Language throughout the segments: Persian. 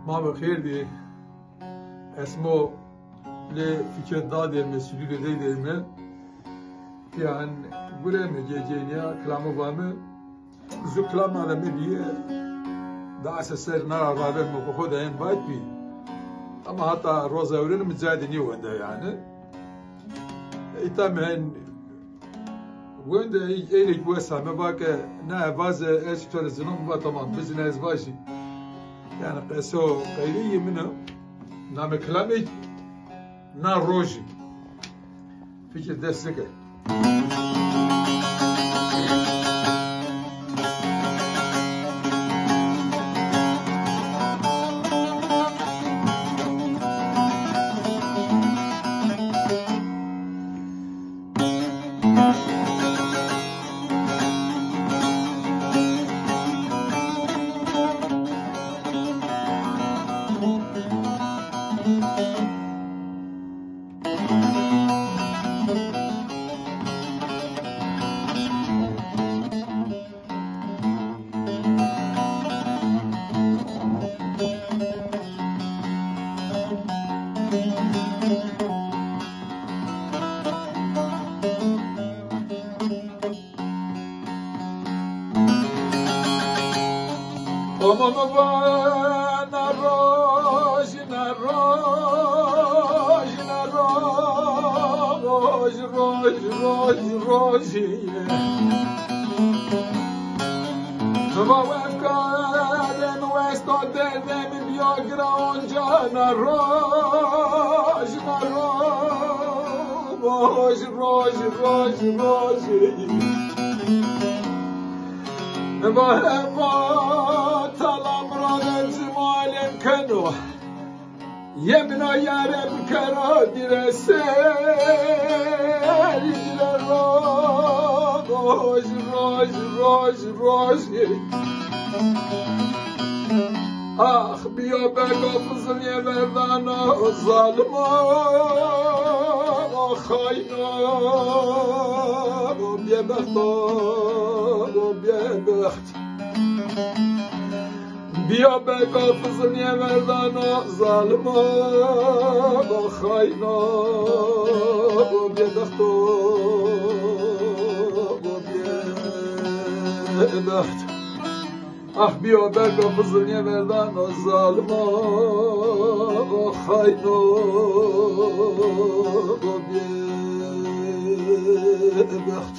ما بخیر دی اسمو لفكر دادي المسؤولي لدي المن يعني قولي مجيجينيا كلامه وامه زو كلام هذا مبيه دا اساس نرى رابع مبخود عين بايت بي اما حتى روزا ورين متزايد نيو عنده يعني ايتامن وين ده ايه جواسا ما باك نا باز ايش تلزنون با تمام بزنس باشي يعني قسو قيلي منه نعم كلامي نا روجي فكر دستك يمنا يا رب كرا درسي روج روج روج روج آخ بیا بگا فضلی وردانا ظالما خاینا بیا بخت بیا بگا فضلی وردانا ظالما خاینا بیا بخت آه بیا بگا فضلی وردانا ظالما خاینا بیا بخت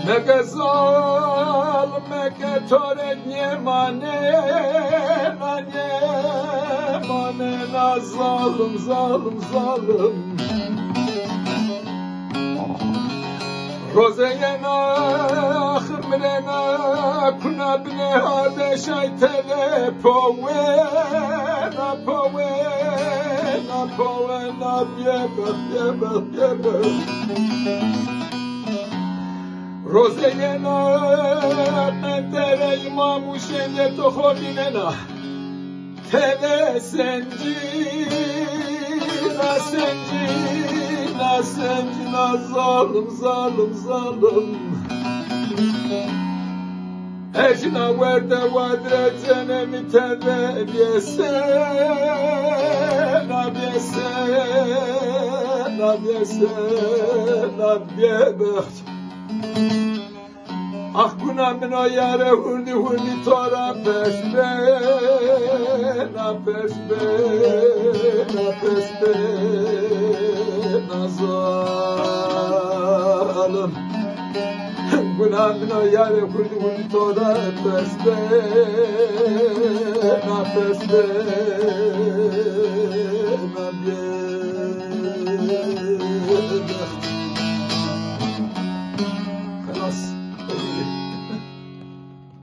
مگزال مگتورنی مانه نا ظالم ظالم ظالم روزه آخر مرنا کنا بنه هاده شایتله پوه نا بیبه روزه نا منتره امام حسین تو خودینه نا تله سنجی نا ظالم اجنا ورده وادره جنمی تله بیسه نا بیبخت آخ گناه منا یاره هولی تارا پشمه نفس به نظالم گناه منو یاد کردی ولی تو نفس به نبیه